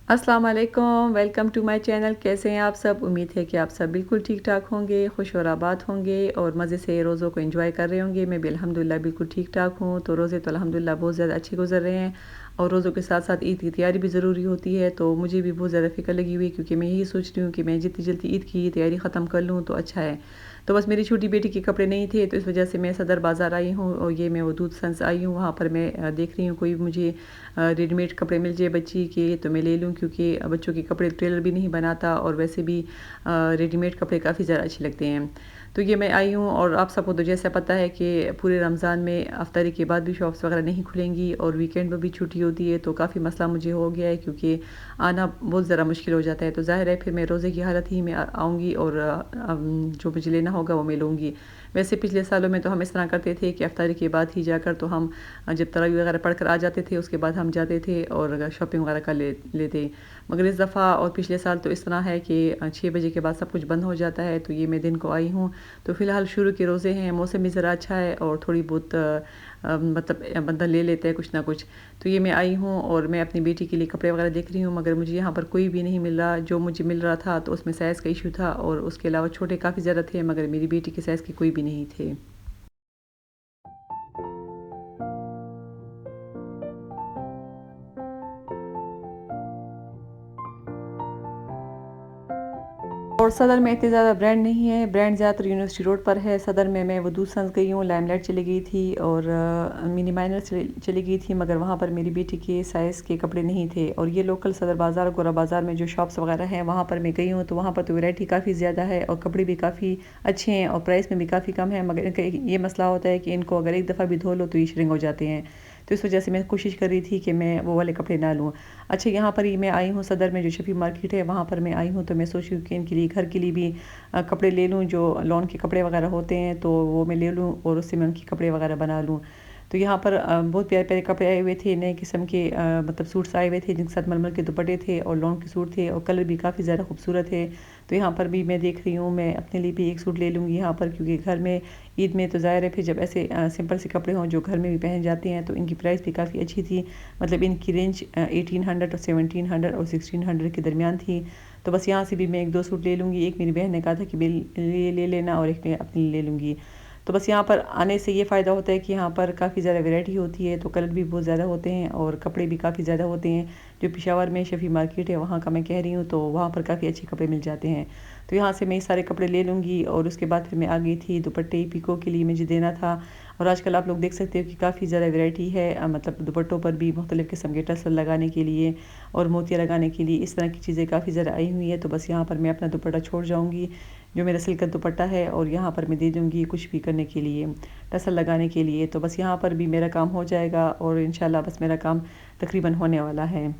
अस्सलाम वालेकुम, welcome to my channel. कैसे हैं आप सब? उम्मीद है कि आप सब बिल्कुल ठीक-ठाक होंगे, खुश और आबाद होंगे और मज़े से रोज़ों को एंजॉय कर रहे होंगे। मैं भी अल्हम्दुलिल्लाह बिल्कुल ठीक-ठाक हूँ। तो रोज़े तो अल्हम्दुलिल्लाह बहुत ज़्यादा अच्छे गुज़र रहे हैं और रोज़ों के साथ-साथ ईद की तैयारी भी ज़रूरी होती है। तो मुझे भी बहुत ज़्यादा फ़िक्र लगी हुई है क्योंकि मैं यही सोच रही हूँ कि मैं जितनी जल्दी ईद की तैयारी ख़त्म कर लूँ तो अच्छा है। तो बस मेरी छोटी बेटी के कपड़े नहीं थे तो इस वज़ह से मैं सदर बाज़ार आई हूँ और ये मैं वदूद सन्स आई हूँ। वहाँ पर मैं देख रही हूँ कोई मुझे रेडीमेड कपड़े मिल जाए बच्ची के तो मैं ले लूँ क्योंकि बच्चों के कपड़े टेलर भी नहीं बनाता और वैसे भी रेडीमेड कपड़े काफ़ी ज़्यादा अच्छे लगते हैं। तो ये मैं आई हूँ और आप सबको तो जैसा पता है कि पूरे रमज़ान में अफ्तारी के बाद भी शॉप्स वगैरह नहीं खुलेंगी और वीकेंड में भी छुट्टी होती है तो काफ़ी मसला मुझे हो गया है क्योंकि आना बहुत ज़्यादा मुश्किल हो जाता है। तो ज़ाहिर है फिर मैं रोज़े की हालत ही में आऊँगी और जो मुझे लेना होगा वो मैं लूँगी। वैसे पिछले सालों में तो हम इस तरह करते थे कि अफ्तारी के बाद ही जाकर तो हम जब तरावी वगैरह पढ़ कर आ जाते थे उसके बाद हम जाते थे और शॉपिंग वगैरह कर लेते। मगर इस दफ़ा और पिछले साल तो इस तरह है कि 6 बजे के बाद सब कुछ बंद हो जाता है। तो ये मैं दिन को आई हूँ तो फ़िलहाल शुरू के रोज़े हैं, मौसम भी ज़रा अच्छा है और थोड़ी बहुत मतलब बंदा ले लेता है कुछ ना कुछ। तो ये मैं आई हूँ और मैं अपनी बेटी के लिए कपड़े वगैरह देख रही हूँ मगर मुझे यहाँ पर कोई भी नहीं मिल रहा। जो मुझे मिल रहा था तो उसमें साइज़ का इशू था और उसके अलावा छोटे काफ़ी ज़्यादा थे मगर मेरी बेटी के साइज़ के कोई भी नहीं थे। और सदर में इतने ज़्यादा ब्रांड नहीं है, ब्रांड ज़्यादातर यूनिवर्सिटी रोड पर है। सदर में मैं वदूद सन्स गई हूँ, लाइमलाइट चली गई थी और मिनी माइनर चली गई थी मगर वहाँ पर मेरी बेटी के साइज़ के कपड़े नहीं थे। और ये लोकल सदर बाज़ार, गोरा बाज़ार में जो शॉप्स वगैरह हैं वहाँ पर मैं गई हूँ तो वहाँ पर तो वैरायटी काफ़ी ज़्यादा है और कपड़े भी काफ़ी अच्छे हैं और प्राइस में भी काफ़ी कम है मगर इनका ये मसला होता है कि इनको अगर एक दफ़ा भी धो लो तो ये श्रिंक हो जाते हैं। तो इस वजह से मैं कोशिश कर रही थी कि मैं वो वाले कपड़े ना लूँ। अच्छा, यहाँ पर ही मैं आई हूँ सदर में जो शफ़ी मार्केट है वहाँ पर मैं आई हूँ तो मैं सोच रही हूँ कि इनके लिए घर के लिए भी कपड़े ले लूँ जो लॉन के कपड़े वगैरह होते हैं तो वो मैं ले लूँ और उससे मैं उनके कपड़े वगैरह बना लूँ। तो यहाँ पर बहुत प्यारे-प्यारे कपड़े आए हुए थे, नए किस्म के मतलब सूट्स आए हुए थे जिनके साथ मलमल के दुपट्टे थे और लॉन के सूट थे और कलर भी काफ़ी ज़्यादा खूबसूरत है। तो यहाँ पर भी मैं देख रही हूँ मैं अपने लिए भी एक सूट ले लूँगी यहाँ पर क्योंकि घर में ईद में तो ज़ाहिर है फिर जब ऐसे सिंपल से कपड़े हों जो घर में भी पहन जाते हैं तो इनकी प्राइस भी काफ़ी अच्छी थी। मतलब इनकी रेंज 1800 और 1700 और 1600 के दरमियान थी। तो बस यहाँ से भी मैं 1-2 सूट ले लूँगी। एक मेरी बहन ने कहा था कि मेरे लिए ले लेना और एक मैं अपने लिए ले लूँगी। तो बस यहाँ पर आने से ये फ़ायदा होता है कि यहाँ पर काफ़ी ज़्यादा वैरायटी होती है तो कलर भी बहुत ज़्यादा होते हैं और कपड़े भी काफ़ी ज़्यादा होते हैं। जो पेशावर में शफ़ी मार्केट है वहाँ का मैं कह रही हूँ तो वहाँ पर काफ़ी अच्छे कपड़े मिल जाते हैं। तो यहाँ से मैं ये सारे कपड़े ले लूँगी और उसके बाद फिर मैं आ गई थी दुपट्टे पीको के लिए मुझे देना था। और आजकल आप लोग देख सकते हो कि काफ़ी ज़्यादा वैरायटी है मतलब दुपट्टों पर भी मुख्तलिफ़ किस्म के टसल लगाने के लिए और मोतियाँ लगाने के लिए इस तरह की चीज़ें काफ़ी ज़्यादा आई हुई है। तो बस यहाँ पर मैं अपना दुपट्टा छोड़ जाऊँगी जो मेरा सिल्क का दुपट्टा है और यहाँ पर मैं दे दूँगी कुछ भी करने के लिए, टसल लगाने के लिए। तो बस यहाँ पर भी मेरा काम हो जाएगा और इंशाल्लाह बस मेरा काम तकरीबन होने वाला है।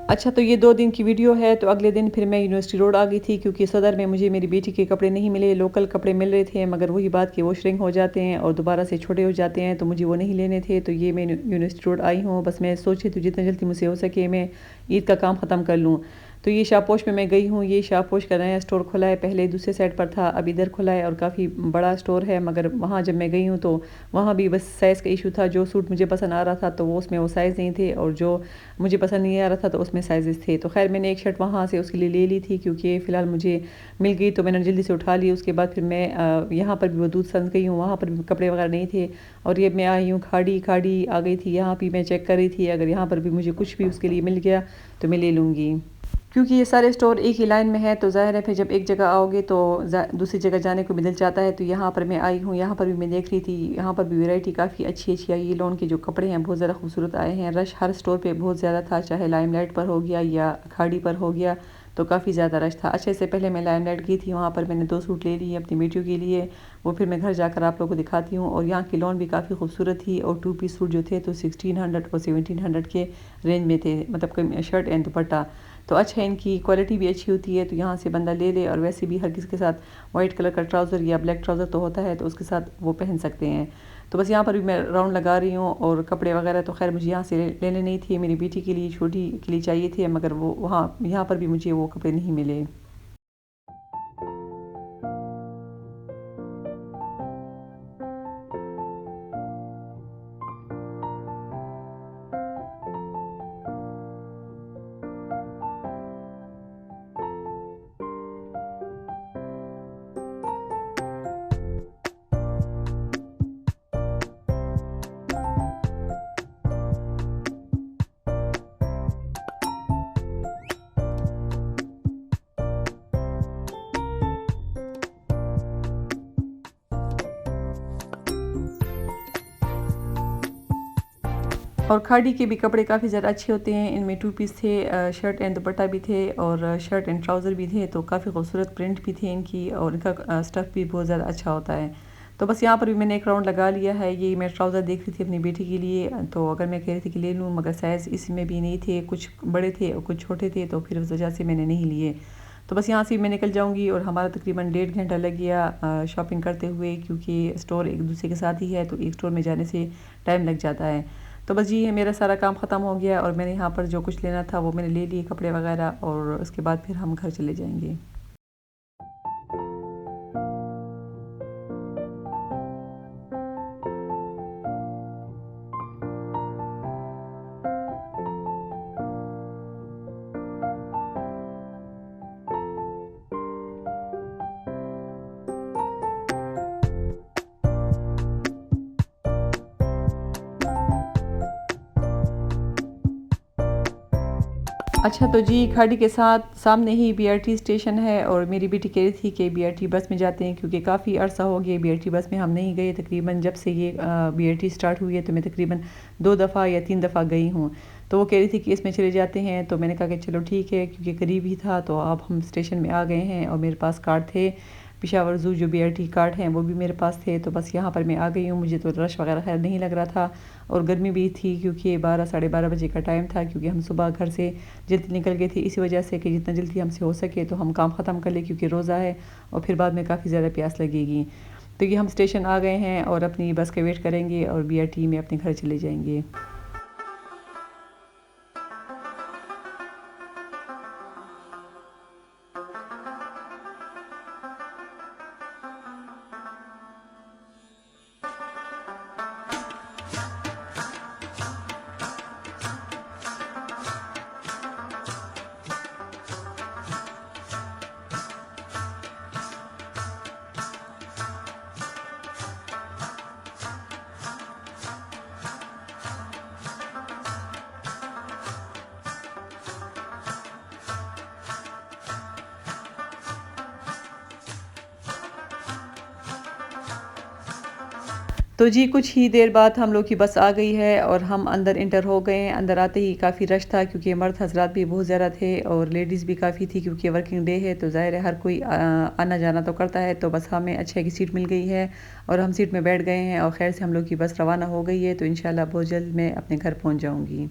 अच्छा, तो ये 2 दिन की वीडियो है तो अगले दिन फिर मैं यूनिवर्सिटी रोड आ गई थी क्योंकि सदर में मुझे मेरी बेटी के कपड़े नहीं मिले, लोकल कपड़े मिल रहे थे मगर वही बात कि वो श्रिंक हो जाते हैं और दोबारा से छोटे हो जाते हैं तो मुझे वो नहीं लेने थे। तो ये मैं यूनिवर्सिटी रोड आई हूँ। बस मैं सोची थी जितना जल्दी मुझसे हो सके मैं ईद का काम ख़त्म कर लूँ। तो ये शाहपोश में मैं गई हूँ। ये शाहपोश का नया स्टोर खुला है, पहले दूसरे साइड पर था, अब इधर खुला है और काफ़ी बड़ा स्टोर है मगर वहाँ जब मैं गई हूँ तो वहाँ भी बस साइज़ का इशू था। जो सूट मुझे पसंद आ रहा था तो वो उसमें वो साइज़ नहीं थे और जो मुझे पसंद नहीं आ रहा था तो उसमें साइज़ेस थे। तो ख़ैर मैंने एक शर्ट वहाँ से उसके लिए ले ली थी क्योंकि फ़िलहाल मुझे मिल गई तो मैंने जल्दी से उठा ली। उसके बाद फिर मैं यहाँ पर भी वदूद सन्स गई हूँ, वहाँ पर भी कपड़े वगैरह नहीं थे और ये मैं आई हूँ खाड़ी खाड़ी आ गई थी। यहाँ भी मैं चेक कर रही थी अगर यहाँ पर भी मुझे कुछ भी उसके लिए मिल गया तो मैं ले लूँगी। क्योंकि ये सारे स्टोर एक ही लाइन में है तो ज़ाहिर है फिर जब एक जगह आओगे तो दूसरी जगह जाने को भी दिल चाहता है। तो यहाँ पर मैं आई हूँ, यहाँ पर भी मैं देख रही थी, यहाँ पर भी वैरायटी काफ़ी अच्छी अच्छी आई। ये लॉन के जो कपड़े हैं बहुत ज़्यादा खूबसूरत आए हैं। रश हर स्टोर पे बहुत ज़्यादा था, चाहे लाइमलाइट पर हो गया या खाड़ी पर हो गया तो काफ़ी ज़्यादा रश था। अच्छा, इससे पहले मैं लाइमलाइट गई थी, वहाँ पर मैंने 2 सूट ले लिए अपनी बेटियों के लिए। वो फिर मैं घर जाकर आप लोगों को दिखाती हूँ। और यहाँ की लॉन भी काफ़ी खूबसूरत थी और 2 पीस सूट जो थे तो 1600 और 1700 के रेंज में थे, मतलब शर्ट एंड दुपट्टा। तो अच्छा, इनकी क्वालिटी भी अच्छी होती है तो यहाँ से बंदा ले ले। और वैसे भी हर किसी के साथ वाइट कलर का ट्राउज़र या ब्लैक ट्राउज़र तो होता है तो उसके साथ वो पहन सकते हैं। तो बस यहाँ पर भी मैं राउंड लगा रही हूँ। और कपड़े वगैरह तो खैर मुझे यहाँ से लेने नहीं थे, मेरी बेटी के लिए, छोटी के लिए चाहिए थे, मगर वो वहाँ यहाँ पर भी मुझे वो कपड़े नहीं मिले। और खाड़ी के भी कपड़े काफ़ी ज़्यादा अच्छे होते हैं। इनमें 2 पीस थे, शर्ट एंड दुपट्टा भी थे और शर्ट एंड ट्राउज़र भी थे, तो काफ़ी खूबसूरत प्रिंट भी थे इनकी और इनका स्टफ़ भी बहुत ज़्यादा अच्छा होता है। तो बस यहाँ पर भी मैंने एक राउंड लगा लिया है। ये मैं ट्राउज़र देख रही थी अपनी बेटी के लिए, तो अगर मैं कह रही थी कि ले लूँ, मगर साइज़ इसमें भी नहीं थे, कुछ बड़े थे और कुछ छोटे थे, तो फिर उस वजह से मैंने नहीं लिए। तो बस यहाँ से मैं निकल जाऊँगी और हमारा तकरीबन 1.5 घंटा लग गया शॉपिंग करते हुए, क्योंकि स्टोर एक दूसरे के साथ ही है, तो एक स्टोर में जाने से टाइम लग जाता है। तो बस ये मेरा सारा काम ख़त्म हो गया और मैंने यहाँ पर जो कुछ लेना था वो मैंने ले लिए, कपड़े वगैरह, और उसके बाद फिर हम घर चले जाएंगे। अच्छा, तो जी खाड़ी के साथ सामने ही बीआरटी स्टेशन है और मेरी बेटी कह रही थी कि बीआरटी बस में जाते हैं, क्योंकि काफ़ी अरसा हो गया बीआरटी बस में हम नहीं गए। तकरीबन जब से ये बीआरटी स्टार्ट हुई है तो मैं तकरीबन 2 दफ़ा या 3 दफ़ा गई हूँ। तो वो कह रही थी कि इसमें चले जाते हैं, तो मैंने कहा कि चलो ठीक है, क्योंकि करीब ही था। तो अब हम स्टेशन में आ गए हैं और मेरे पास कार्ड थे, पेशावर ज़ू जो बीआरटी कार्ड हैं वो भी मेरे पास थे। तो बस यहाँ पर मैं आ गई हूँ। मुझे तो रश वगैरह खैर नहीं लग रहा था और गर्मी भी थी, क्योंकि 12 साढ़े 12 बजे का टाइम था, क्योंकि हम सुबह घर से जल्दी निकल गए थे, इसी वजह से कि जितना जल्दी हमसे हो सके तो हम काम ख़त्म कर लें, क्योंकि रोज़ा है और फिर बाद में काफ़ी ज़्यादा प्यास लगेगी। तो ये हम स्टेशन आ गए हैं और अपनी बस का वेट करेंगे और बीआरटी में अपने घर चले जाएंगे। तो जी कुछ ही देर बाद हम लोग की बस आ गई है और हम अंदर इंटर हो गए हैं। अंदर आते ही काफ़ी रश था, क्योंकि मर्द हजरात भी बहुत ज़्यादा थे और लेडीज़ भी काफ़ी थी, क्योंकि वर्किंग डे है तो ज़ाहिर है हर कोई आना जाना तो करता है। तो बस हमें अच्छे की सीट मिल गई है और हम सीट में बैठ गए हैं और खैर से हम लोग की बस रवाना हो गई है। तो इंशाल्लाह बहुत जल्द मैं अपने घर पहुँच जाऊँगी।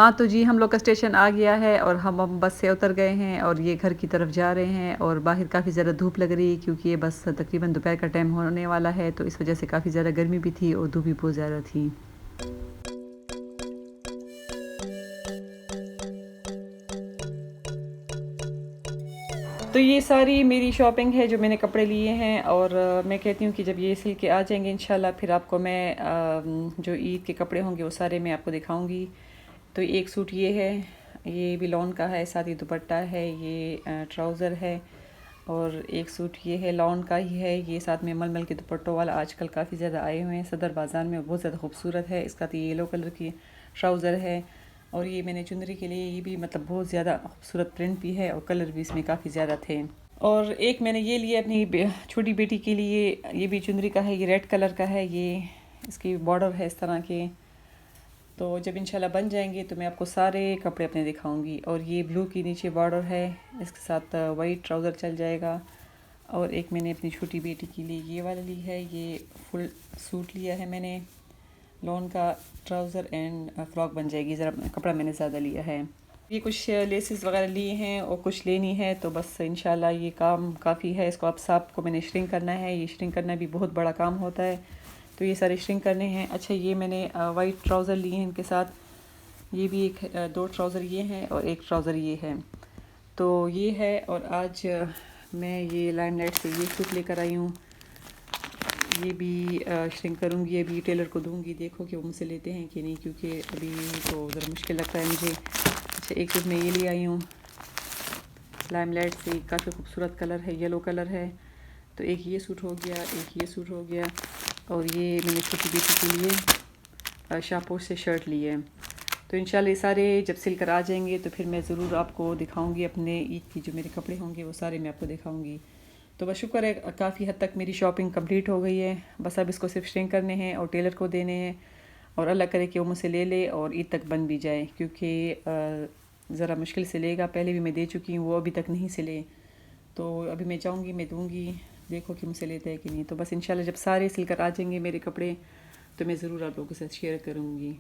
हाँ तो जी हम लोग का स्टेशन आ गया है और हम बस से उतर गए हैं और ये घर की तरफ जा रहे हैं और बाहर काफ़ी ज़्यादा धूप लग रही है क्योंकि ये बस तकरीबन दोपहर का टाइम होने वाला है, तो इस वजह से काफ़ी ज़्यादा गर्मी भी थी और धूप भी बहुत ज़्यादा थी। तो ये सारी मेरी शॉपिंग है जो मैंने कपड़े लिए हैं और मैं कहती हूँ कि जब ये सिल के आ जाएंगे इंशाल्लाह फिर आपको मैं जो ईद के कपड़े होंगे वो सारे मैं आपको दिखाऊंगी। तो एक सूट ये है, ये भी लॉन का है, साथ ही दुपट्टा है, ये ट्राउज़र है। और एक सूट ये है लॉन का ही है, ये साथ में मलमल के दुपट्टों वाला आजकल काफ़ी ज़्यादा आए हुए हैं सदर बाज़ार में, बहुत ज़्यादा खूबसूरत है। इसका तो येलो कलर की ट्राउज़र है और ये मैंने चुनरी के लिए, ये भी मतलब बहुत ज़्यादा खूबसूरत प्रिंट भी है और कलर भी इसमें काफ़ी ज़्यादा थे। और एक मैंने ये लिया अपनी छोटी बेटी के लिए, ये भी चुनरी का है, ये रेड कलर का है, ये इसकी बॉर्डर है इस तरह के। तो जब इंशाल्लाह बन जाएंगे तो मैं आपको सारे कपड़े अपने दिखाऊंगी। और ये ब्लू की नीचे बॉर्डर है, इसके साथ वाइट ट्राउज़र चल जाएगा। और एक मैंने अपनी छोटी बेटी के लिए ये वाला ली है, ये फुल सूट लिया है मैंने, लॉन का ट्राउज़र एंड फ्रॉक बन जाएगी, ज़रा कपड़ा मैंने ज़्यादा लिया है। ये कुछ लेसेस वगैरह लिए हैं और कुछ लेनी है, तो बस इंशाल्लाह ये काम काफ़ी है। इसको अब साफ को मैंने श्रिंक करना है, ये श्रिंक करना भी बहुत बड़ा काम होता है, तो ये सारे श्रिंक करने हैं। अच्छा ये मैंने वाइट ट्राउज़र लिए हैं इनके साथ, ये भी एक दो ट्राउज़र ये हैं और एक ट्राउज़र ये है, तो ये है। और आज मैं ये लाइमलाइट से ये सूट लेकर आई हूँ, ये भी श्रिंक करूँगी, ये भी टेलर को दूँगी, देखो कि वो मुझसे लेते हैं कि नहीं, क्योंकि अभी तो ज़रा मुश्किल लगता है मुझे। अच्छा एक सूट मैं ये ले आई हूँ लाइमलाइट से, काफ़ी खूबसूरत कलर है, येलो कलर है। तो एक ये सूट हो गया, एक ये सूट हो गया, और ये मैंने छोटी बेटी के लिए शाहपुर से शर्ट ली है। तो इंशाल्लाह ये सारे जब सिल कर आ जाएंगे तो फिर मैं ज़रूर आपको दिखाऊंगी, अपने ईद की जो मेरे कपड़े होंगे वो सारे मैं आपको दिखाऊंगी। तो बस शुक्र है काफ़ी हद तक मेरी शॉपिंग कंप्लीट हो गई है, बस अब इसको सिर्फ श्रिंक करने हैं और टेलर को देने हैं, और अल्लाह करे कि वो मुझसे ले ले और ईद तक बन भी जाए, क्योंकि ज़रा मुश्किल से लेगा। पहले भी मैं दे चुकी हूँ, वो अभी तक नहीं सिले, तो अभी मैं जाऊँगी, मैं दूँगी, देखो कि मुझसे लेता है कि नहीं। तो बस इंशाल्लाह जब सारे सिल कर आ जाएंगे मेरे कपड़े तो मैं ज़रूर आप लोगों के साथ शेयर करूँगी।